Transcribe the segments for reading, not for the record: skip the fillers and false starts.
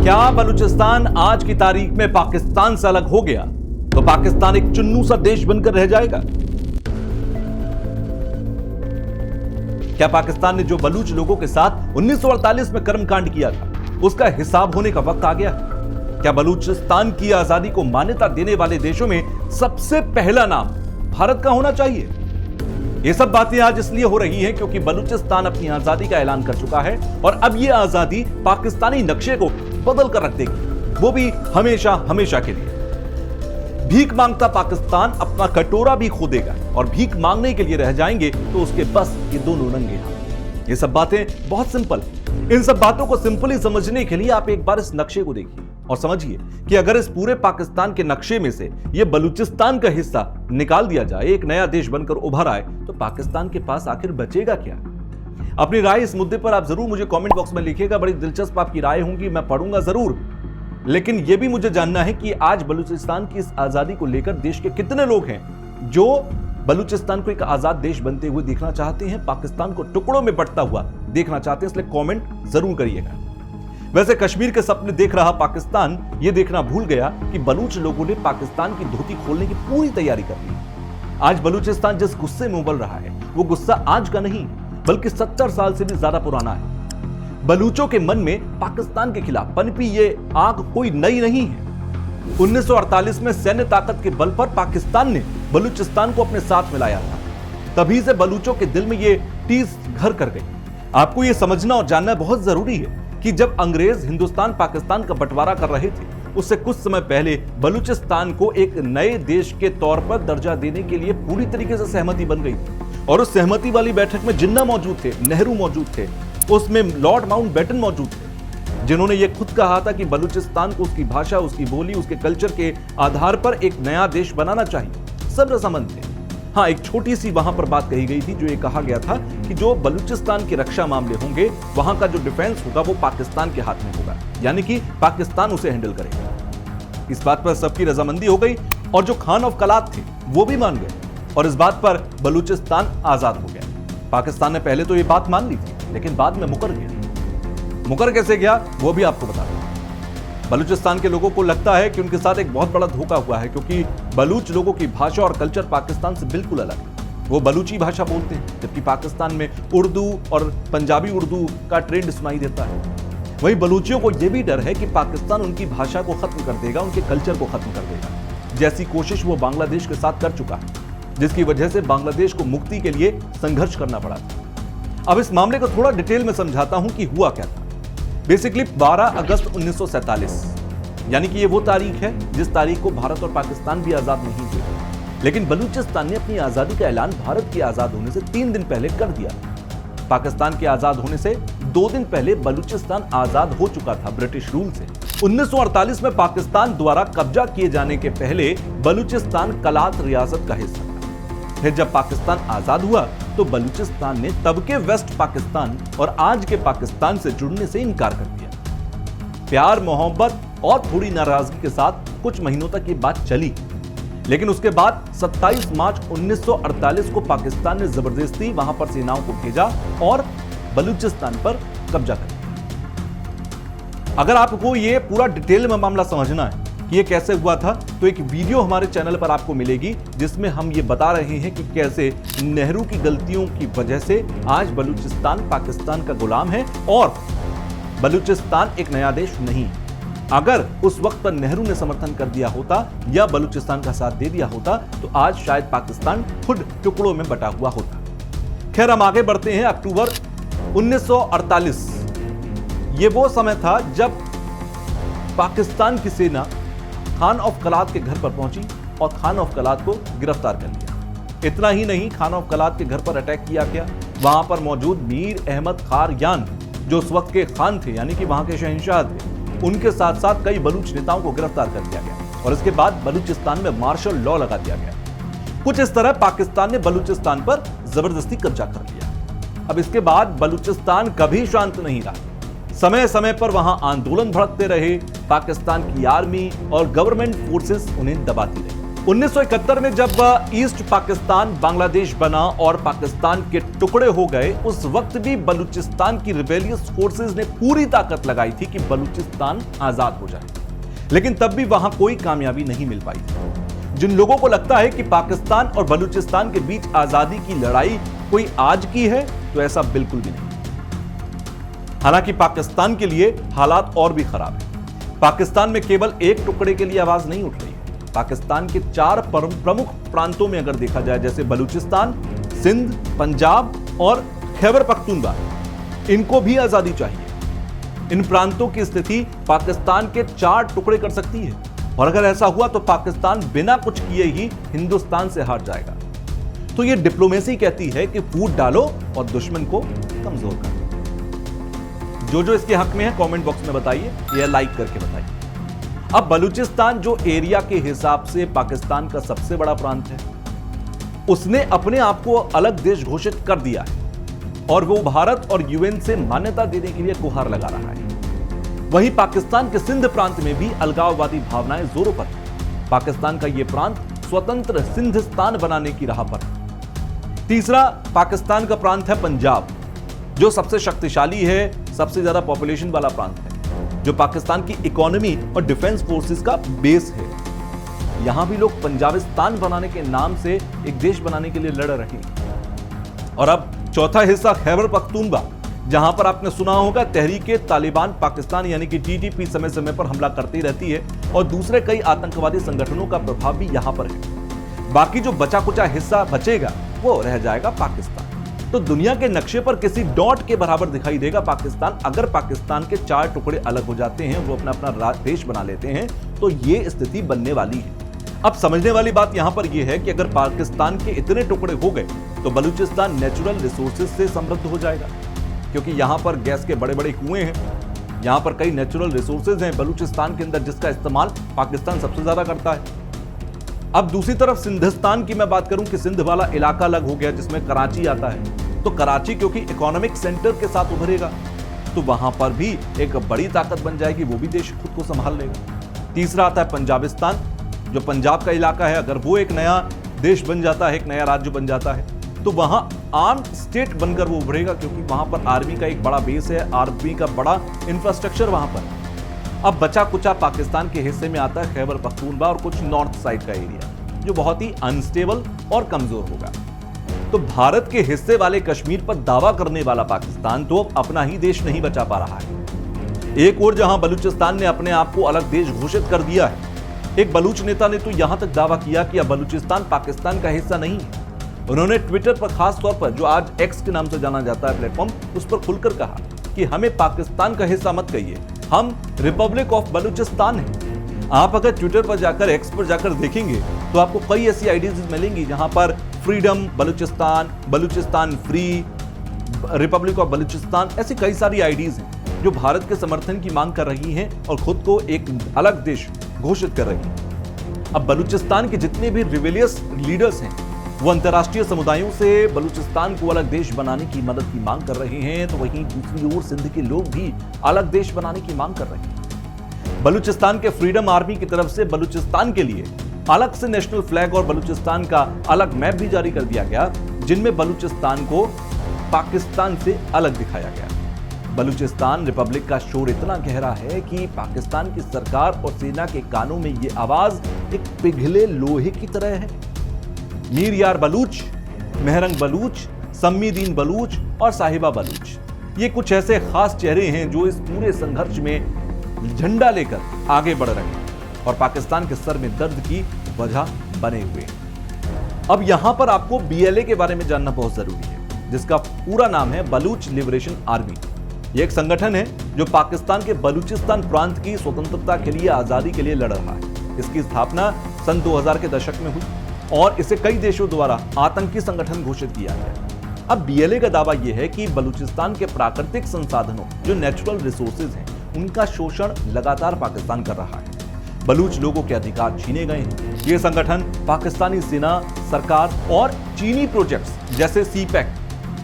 क्या बलूचिस्तान आज की तारीख में पाकिस्तान से अलग हो गया तो पाकिस्तान एक चुन्नू सा देश बनकर रह जाएगा? क्या पाकिस्तान ने जो बलूच लोगों के साथ 1948 में कर्मकांड किया था उसका हिसाब होने का वक्त आ गया? क्या बलूचिस्तान की आजादी को मान्यता देने वाले देशों में सबसे पहला नाम भारत का होना चाहिए? ये सब बातें आज इसलिए हो रही हैं क्योंकि बलूचिस्तान अपनी आजादी का ऐलान कर चुका है और अब यह आजादी पाकिस्तानी नक्शे को बदल कर रख देगी, वो भी हमेशा हमेशा के लिए। भीख मांगता पाकिस्तान अपना कटोरा भी खो देगा और भीख मांगने के लिए रह जाएंगे तो उसके बस ये दोनों नंगे हाथ। ये सब बातें बहुत सिंपल। इन सब बातों को सिंपली समझने के लिए आप एक बार इस नक्शे को देखिए और समझिए कि अगर इस पूरे पाकिस्तान के नक्शे में से यह बलूचिस्तान का हिस्सा निकाल दिया जाए, एक नया देश बनकर उभर आए, तो पाकिस्तान के पास आखिर बचेगा क्या? अपनी राय इस मुद्दे पर आप जरूर मुझे कमेंट बॉक्स में लिखिएगा। बड़ी दिलचस्प आपकी राय होंगी, मैं पढ़ूंगा जरूर। लेकिन यह भी मुझे जानना है कि आज बलूचिस्तान की इस आजादी को लेकर देश के कितने लोग हैं जो बलूचिस्तान को एक आजाद देश बनते हुए देखना चाहते हैं, पाकिस्तान को टुकड़ों में बंटता हुआ देखना चाहते हैं। इसलिए कमेंट जरूर करिएगा। वैसे कश्मीर के सपने देख रहा पाकिस्तान यह देखना भूल गया कि बलूच लोगों ने पाकिस्तान की धोती खोलने की पूरी तैयारी कर ली। आज बलूचिस्तान जिस गुस्से में उबल रहा है वो गुस्सा आज का नहीं बल्कि 70 साल से भी ज्यादा पुराना है। बलूचों के मन में पाकिस्तान के खिलाफ पनपी ये आग कोई नई नहीं है। 1948 में सैन्य ताकत के बल पर पाकिस्तान ने बलूचिस्तान को अपने साथ मिलाया था। तभी से बलूचों के दिल में ये टीस घर कर गई। आपको ये समझना और जानना बहुत जरूरी है कि जब अंग्रेज हिंदुस्तान पाकिस्तान का बंटवारा कर रहे थे उससे कुछ समय पहले बलूचिस्तान को एक नए देश के तौर पर दर्जा देने के लिए पूरी तरीके से सहमति बन गई और उस सहमति वाली बैठक में जिन्ना मौजूद थे, नेहरू मौजूद थे, उसमें लॉर्ड माउंटबेटन मौजूद थे, जिन्होंने यह खुद कहा था कि बलूचिस्तान को उसकी भाषा, उसकी बोली, उसके कल्चर के आधार पर एक नया देश बनाना चाहिए। सब रजामंद थे। हाँ, एक छोटी सी वहां पर बात कही गई थी जो ये कहा गया था कि जो बलूचिस्तान के रक्षा मामले होंगे वहां का जो डिफेंस होगा वो पाकिस्तान के हाथ में होगा, यानी कि पाकिस्तान उसे हैंडल करेगा। इस बात पर सबकी रजामंदी हो गई और जो खान ऑफ कलात थे वो भी मान गए और इस बात पर बलूचिस्तान आजाद हो गया। पाकिस्तान ने पहले तो ये बात मान ली थी लेकिन बाद में मुकर गया। मुकर कैसे गया वो भी आपको बता दूं। बलूचिस्तान के लोगों को लगता है कि उनके साथ एक बहुत बड़ा धोखा हुआ है क्योंकि बलूच लोगों की भाषा और कल्चर पाकिस्तान से बिल्कुल अलग है। वो बलूची भाषा बोलते हैं जबकि पाकिस्तान में उर्दू और पंजाबी उर्दू का ट्रेंड सुनाई देता है। वहीं बलूचियों को यह भी डर है कि पाकिस्तान उनकी भाषा को खत्म कर देगा, उनके कल्चर को खत्म कर देगा, जैसी कोशिश वो बांग्लादेश के साथ कर चुका है, जिसकी वजह से बांग्लादेश को मुक्ति के लिए संघर्ष करना पड़ा था। अब इस मामले को थोड़ा डिटेल में समझाता हूं कि हुआ क्या था। बेसिकली 12 अगस्त 1947 यानी कि ये वो तारीख है जिस तारीख को भारत और पाकिस्तान भी आजाद नहीं हुए, लेकिन बलूचिस्तान ने अपनी आजादी का ऐलान भारत के आजाद होने से 3 दिन पहले कर दिया। पाकिस्तान के आजाद होने से 2 दिन पहले बलूचिस्तान आजाद हो चुका था ब्रिटिश रूल से। 1948 में पाकिस्तान द्वारा कब्जा किए जाने के पहले बलूचिस्तान कलात रियासत का हिस्सा था। फिर जब पाकिस्तान आजाद हुआ तो बलूचिस्तान ने तब के वेस्ट पाकिस्तान और आज के पाकिस्तान से जुड़ने से इनकार कर दिया। प्यार, मोहब्बत और थोड़ी नाराजगी के साथ कुछ महीनों तक ये बात चली, लेकिन उसके बाद 27 मार्च 1948 को पाकिस्तान ने जबरदस्ती वहां पर सेनाओं को भेजा और बलूचिस्तान पर कब्जा कर लिया। अगर आपको ये पूरा डिटेल में मामला समझना है कि ये कैसे हुआ था तो एक वीडियो हमारे चैनल पर आपको मिलेगी जिसमें हम ये बता रहे हैं कि कैसे नेहरू की गलतियों की वजह से आज बलूचिस्तान पाकिस्तान का गुलाम है और बलूचिस्तान एक नया देश नहीं है। अगर उस वक्त पर नेहरू ने समर्थन कर दिया होता या बलूचिस्तान का साथ दे दिया होता तो आज शायद पाकिस्तान खुद टुकड़ों में बटा हुआ होता। खैर, हम आगे बढ़ते हैं। अक्टूबर 1948 ये वो समय था जब पाकिस्तान की सेना खान ऑफ कलात के घर पर पहुंची और खान ऑफ कलात को गिरफ्तार कर लिया। इतना ही नहीं, खान ऑफ कलात के घर पर अटैक किया गया। वहां पर मौजूद मीर अहमद खार यान जो उस वक्त के खान थे यानी कि वहां के शहंशाह थे, उनके साथ साथ कई बलूच नेताओं को गिरफ्तार कर लिया गया और इसके बाद बलूचिस्तान में मार्शल लॉ लगा दिया गया। कुछ इस तरह पाकिस्तान ने बलूचिस्तान पर जबरदस्ती कब्जा कर लिया। अब इसके बाद बलूचिस्तान कभी शांत नहीं रहा। समय समय पर वहां आंदोलन भड़कते रहे। पाकिस्तान की आर्मी और गवर्नमेंट फोर्सेस उन्हें दबाती रही। 1971 में जब ईस्ट पाकिस्तान बांग्लादेश बना और पाकिस्तान के टुकड़े हो गए, उस वक्त भी बलूचिस्तान की रिबेलियस फोर्सेस ने पूरी ताकत लगाई थी कि बलूचिस्तान आजाद हो जाए, लेकिन तब भी वहां कोई कामयाबी नहीं मिल पाई थी। जिन लोगों को लगता है कि पाकिस्तान और बलूचिस्तान के बीच आजादी की लड़ाई कोई आज की है, तो ऐसा बिल्कुल भी नहीं। हालांकि पाकिस्तान के लिए हालात और भी खराब है। पाकिस्तान में केवल एक टुकड़े के लिए आवाज नहीं उठ रही है। पाकिस्तान के 4 प्रमुख प्रांतों में अगर देखा जाए, जैसे बलूचिस्तान, सिंध, पंजाब और खैबर पख्तूनख्वा, इनको भी आजादी चाहिए। इन प्रांतों की स्थिति पाकिस्तान के 4 टुकड़े कर सकती है, और अगर ऐसा हुआ तो पाकिस्तान बिना कुछ किए ही हिंदुस्तान से हार जाएगा। तो यह डिप्लोमेसी कहती है कि फूट डालो और दुश्मन को कमजोर करो। जो इसके हक में है कमेंट बॉक्स में बताइए या लाइक करके बताइए। अब बलूचिस्तान जो एरिया के हिसाब से पाकिस्तान का सबसे बड़ा प्रांत है, उसने अपने आप को अलग देश घोषित कर दिया है और वो भारत और यूएन से मान्यता देने के लिए गुहार लगा रहा है। वहीं पाकिस्तान के सिंध प्रांत में भी अलगाववादी भावनाएं जोरों पर हैं। पाकिस्तान का यह प्रांत स्वतंत्र सिंधिस्तान बनाने की राह पर है। तीसरा पाकिस्तान का प्रांत है पंजाब, जो सबसे शक्तिशाली है, सबसे ज्यादा पॉपुलेशन वाला प्रांत है, जो पाकिस्तान की इकोनॉमी और डिफेंस फोर्सेस का बेस है। यहां भी लोग पंजाबिस्तान बनाने के नाम से एक देश बनाने के लिए लड़ रहे हैं। और अब चौथा हिस्सा खैबर पख्तूनख्वा, जहां पर आपने सुना होगा तहरीके तालिबान पाकिस्तान यानी कि टीटीपी समय समय पर हमला करती रहती है और दूसरे कई आतंकवादी संगठनों का प्रभाव भी यहां पर है। बाकी जो बचा कुचा हिस्सा बचेगा वो रह जाएगा पाकिस्तान। तो दुनिया के नक्शे पर किसी डॉट के बराबर दिखाई देगा पाकिस्तान। अगर पाकिस्तान के 4 टुकड़े अलग हो जाते हैं, वो अपना अपना देश बना लेते हैं, तो ये स्थिति बनने वाली है। अब समझने वाली बात यहां पर यह है कि अगर पाकिस्तान के इतने टुकड़े हो गए तो बलूचिस्तान नेचुरल रिसोर्सेज से समृद्ध हो जाएगा, क्योंकि यहां पर गैस के बड़े बड़े कुएं हैं, यहां पर कई नेचुरल रिसोर्सेज हैं बलूचिस्तान के अंदर, जिसका इस्तेमाल पाकिस्तान सबसे ज्यादा करता है। अब दूसरी तरफ सिंधिस्तान की मैं बात करूं कि सिंध वाला इलाका अलग हो गया, जिसमें कराची आता है, तो कराची क्योंकि इकोनॉमिक सेंटर के साथ उभरेगा, तो वहां पर भी एक बड़ी ताकत बन जाएगी, वो भी देश खुद को संभाल लेगा। तीसरा आता है पंजाबिस्तान, जो पंजाब का इलाका है, अगर वो एक नया देश बन जाता है, एक नया राज्य बन जाता है, तो वहां आर्म्ड स्टेट बनकर वो उभरेगा, क्योंकि वहां पर आर्मी का एक बड़ा बेस है, आर्मी का बड़ा इंफ्रास्ट्रक्चर वहां पर। अब बचा कुचा पाकिस्तान के हिस्से में आता है खैबर पख्तूनख्वा और कुछ नॉर्थ साइड का एरिया, जो बहुत ही अनस्टेबल और कमजोर होगा। तो भारत के हिस्से वाले कश्मीर पर दावा करने वाला पाकिस्तान तो अब अपना ही देश नहीं बचा पा रहा है। एक और जहां बलूचिस्तान ने अपने आप को अलग देश घोषित कर दिया है, एक बलूच नेता ने तो यहां तक दावा किया कि अब बलूचिस्तान पाकिस्तान का हिस्सा नहीं है। उन्होंने ट्विटर पर खास तौर पर, जो आज एक्स के नाम से जाना जाता है प्लेटफॉर्म, उस पर खुलकर कहा कि हमें पाकिस्तान का हिस्सा मत कहिए, हम रिपब्लिक ऑफ बलूचिस्तान हैं। आप अगर ट्विटर पर जाकर, एक्स पर जाकर देखेंगे तो आपको कई ऐसी आइडियाज मिलेंगी जहां पर freedom Balochistan, Balochistan free, Republic of Balochistan, ऐसी कई सारी आइडियाज हैं जो भारत के समर्थन की मांग कर रही हैं और खुद को एक अलग देश घोषित कर रही हैं। अब बलूचिस्तान के जितने भी रिबेलियस लीडर्स हैं, वो अंतर्राष्ट्रीय समुदायों से बलूचिस्तान को अलग देश बनाने की मदद की मांग कर रहे हैं, तो वहीं दूसरी ओर सिंध के लोग भी अलग देश बनाने की मांग कर रहे हैं। बलूचिस्तान के फ्रीडम आर्मी की तरफ से बलूचिस्तान के लिए अलग से नेशनल फ्लैग और बलूचिस्तान का अलग मैप भी जारी कर दिया गया, जिनमें बलूचिस्तान को पाकिस्तान से अलग दिखाया गया। बलूचिस्तान रिपब्लिक का शोर इतना गहरा है कि पाकिस्तान की सरकार और सेना के कानों में यह आवाज एक पिघले लोहे की तरह है। मीर यार बलूच, मेहरंग बलूच, सम्मीदीन बलूच और साहिबा बलूच, ये कुछ ऐसे खास चेहरे हैं जो इस पूरे संघर्ष में झंडा लेकर आगे बढ़ रहे हैं और पाकिस्तान के सर में दर्द की वजह बने हुए हैं। अब यहां पर आपको बीएलए के बारे में जानना बहुत जरूरी है, जिसका पूरा नाम है बलूच लिबरेशन आर्मी। यह एक संगठन है जो पाकिस्तान के बलूचिस्तान प्रांत की स्वतंत्रता के लिए, आजादी के लिए लड़ रहा है। इसकी स्थापना सन 2000 के दशक में हुई और इसे कई देशों द्वारा आतंकी संगठन घोषित किया गया। अब बीएलए का दावा यह है कि बलूचिस्तान के प्राकृतिक संसाधनों, जो नेचुरल रिसोर्सेज हैं, उनका शोषण लगातार पाकिस्तान कर रहा है। बलूच लोगों के अधिकार छीने गए हैं। यह संगठन पाकिस्तानी सेना, सरकार और चीनी प्रोजेक्ट्स जैसे सीपैक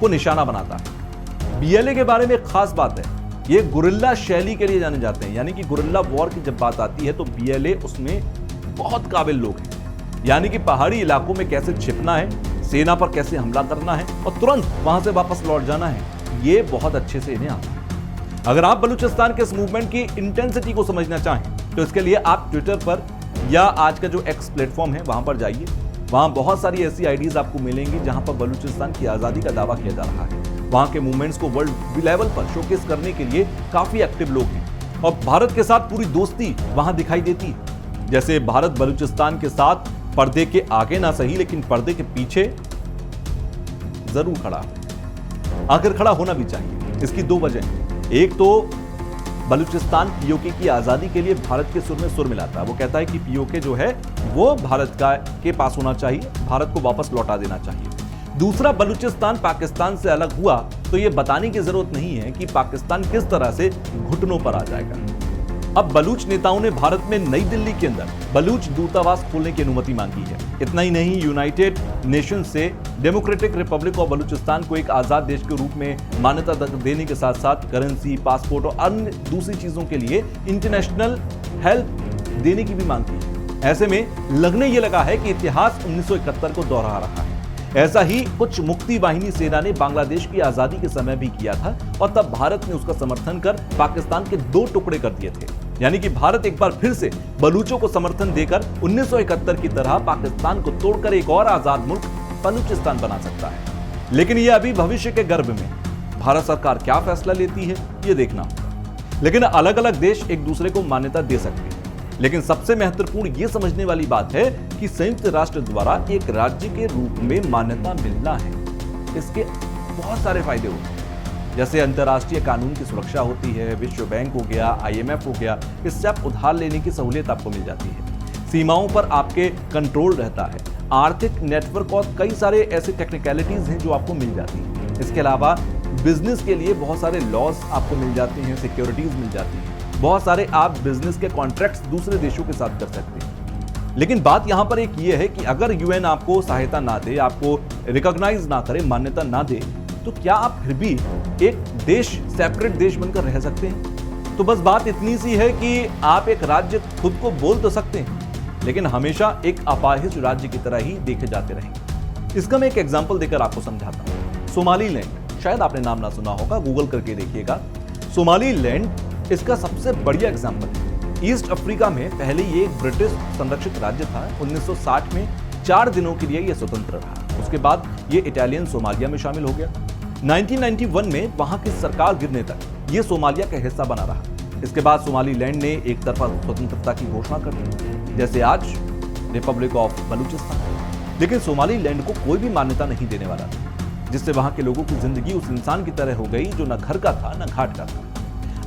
को निशाना बनाता है। बीएलए के बारे में एक खास बात है, ये गुरिल्ला शैली के लिए जाने जाते हैं, यानी कि गुरिल्ला वॉर की जब बात आती है तो बीएलए उसमें बहुत काबिल लोग हैं। यानी कि पहाड़ी इलाकों में कैसे छिपना है, सेना पर कैसे हमला करना है और तुरंत वहां से वापस लौट जाना है, ये बहुत अच्छे से इन्हें आता है। अगर आप बलूचिस्तान के इस मूवमेंट की इंटेंसिटी को समझना चाहें तो इसके लिए आप ट्विटर पर या आज का जो एक्स प्लेटफॉर्म है वहां पर जाइए। वहां बहुत सारी ऐसी आईडीज आपको मिलेंगी जहां पर बलूचिस्तान की आजादी का दावा किया जा रहा है। वहां के मूवमेंट्स को वर्ल्ड लेवल पर शोकेस करने के लिए काफी एक्टिव लोग हैं और भारत के साथ पूरी दोस्ती वहां दिखाई देती है। जैसे भारत बलूचिस्तान के साथ पर्दे के आगे ना सही लेकिन पर्दे के पीछे जरूर खड़ा है। आखिर खड़ा होना भी चाहिए। इसकी दो वजह हैं। एक तो बलूचिस्तान पीओके की आजादी के लिए भारत के सुर में सुर मिलाता है। वो कहता है कि पीओके जो है वो भारत के पास होना चाहिए, भारत को वापस लौटा देना चाहिए। दूसरा, बलूचिस्तान पाकिस्तान से अलग हुआ तो ये बताने की जरूरत नहीं है कि पाकिस्तान किस तरह से घुटनों पर आ जाएगा। अब बलूच नेताओं ने भारत में नई दिल्ली के अंदर बलूच दूतावास खोलने की अनुमति मांगी है। इतना ही नहीं, यूनाइटेड नेशन से डेमोक्रेटिक रिपब्लिक ऑफ बलूचिस्तान को एक आजाद देश के रूप में मान्यता देने के साथ साथ करेंसी, पासपोर्ट और अन्य दूसरी चीजों के लिए इंटरनेशनल हेल्प देने की भी मांग की है। ऐसे में लगने ये लगा है कि इतिहास 1971 को दोहरा रहा है। ऐसा ही कुछ मुक्ति वाहिनी सेना ने बांग्लादेश की आजादी के समय भी किया था और तब भारत ने उसका समर्थन कर पाकिस्तान के 2 टुकड़े कर दिए थे। यानी कि भारत एक बार फिर से बलूचों को समर्थन देकर 1971 की तरह पाकिस्तान को तोड़कर एक और आजाद मुल्क बलूचिस्तान बना सकता है। लेकिन यह अभी भविष्य के गर्भ में भारत सरकार क्या फैसला लेती है ये देखना होगा। लेकिन अलग अलग देश एक दूसरे को मान्यता दे सकते हैं, लेकिन सबसे महत्वपूर्ण यह समझने वाली बात है कि संयुक्त राष्ट्र द्वारा एक राज्य के रूप में मान्यता मिलना है। इसके बहुत सारे फायदे होते हैं, जैसे अंतर्राष्ट्रीय कानून की सुरक्षा होती है, विश्व बैंक हो गया, IMF हो गया, इससे आप उधार लेने की सहूलियत आपको मिल जाती है, सीमाओं पर आपके कंट्रोल रहता है, आर्थिक नेटवर्क और कई सारे ऐसे टेक्निकलिटीज हैं जो आपको मिल जाती हैं। इसके अलावा बिजनेस के लिए बहुत सारे लॉज आपको मिल जाते हैं, सिक्योरिटीज मिल जाती हैं, बहुत सारे आप बिजनेस के कॉन्ट्रैक्ट्स दूसरे देशों के साथ कर सकते हैं। लेकिन बात यहां पर एक ये है कि अगर UN आपको सहायता ना दे, आपको रिकॉग्नाइज ना करे, मान्यता ना दे, तो क्या आप फिर भी एक देश, सेपरेट देश बनकर रह सकते हैं? तो बस बात इतनी सी है कि आप एक राज्य खुद को बोल तो सकते हैं, लेकिन हमेशा एक अपाहिज राज्य की तरह ही देखे जाते रहेंगे। इसका मैं एक एग्जांपल देकर आपको समझाता हूं। सोमालीलैंड, शायद आपने नाम ना सुना होगा, गूगल करके देखिएगा। सोमालीलैंड इसका सबसे बढ़िया एग्जांपल है। ईस्ट अफ्रीका में पहले ये एक ब्रिटिश संरक्षित राज्य था। 1960 में 4 दिनों के लिए यह स्वतंत्र रहा। उसके बाद ये इटालियन सोमालिया में शामिल हो गया। 1991 में वहां की सरकार गिरने तक ये सोमालिया का हिस्सा बना रहा। इसके बाद सोमालीलैंड ने एक तरफा स्वतंत्रता की घोषणा कर दी, जैसे आज रिपब्लिक ऑफ बलूचिस्तान। लेकिन सोमालीलैंड को कोई भी मान्यता नहीं देने वाला था, जिससे वहां के लोगों की जिंदगी उस इंसान की तरह हो गई जो न घर का था न घाट का था।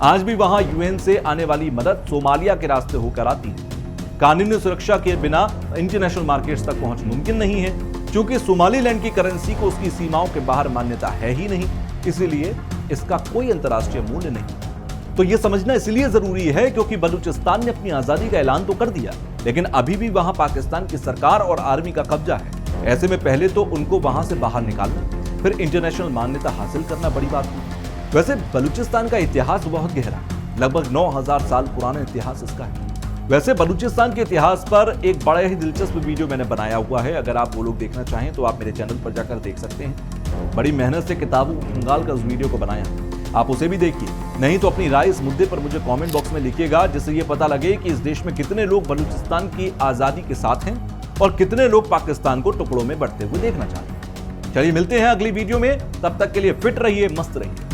आज भी वहां UN से आने वाली मदद सोमालिया के रास्ते होकर आती है। कानूनी सुरक्षा के बिना इंटरनेशनल मार्केट्स तक पहुंच मुमकिन नहीं है, क्योंकि सोमालीलैंड की करेंसी को उसकी सीमाओं के बाहर मान्यता है ही नहीं, इसीलिए इसका कोई अंतर्राष्ट्रीय मूल्य नहीं। तो यह समझना इसलिए जरूरी है क्योंकि बलूचिस्तान ने अपनी आजादी का ऐलान तो कर दिया, लेकिन अभी भी वहां पाकिस्तान की सरकार और आर्मी का कब्जा है। ऐसे में पहले तो उनको वहां से बाहर निकालना, फिर इंटरनेशनल मान्यता हासिल करना बड़ी बात है। वैसे बलूचिस्तान का इतिहास बहुत गहरा है, लगभग 9000 साल पुराना इतिहास इसका है। वैसे बलूचिस्तान के इतिहास पर एक बड़ा ही दिलचस्प वीडियो मैंने बनाया हुआ है। अगर आप वो लोग देखना चाहें तो आप मेरे चैनल पर जाकर देख सकते हैं। बड़ी मेहनत से किताबों खंगाल कर उस वीडियो को बनाया, आप उसे भी देखिए। नहीं तो अपनी राय इस मुद्दे पर मुझे कमेंट बॉक्स में लिखिएगा, जिससे ये पता लगे कि इस देश में कितने लोग बलूचिस्तान की आजादी के साथ हैं और कितने लोग पाकिस्तान को टुकड़ों में बढ़ते हुए देखना चाहते हैं। चलिए मिलते हैं अगली वीडियो में, तब तक के लिए फिट रहिए, मस्त रहिए।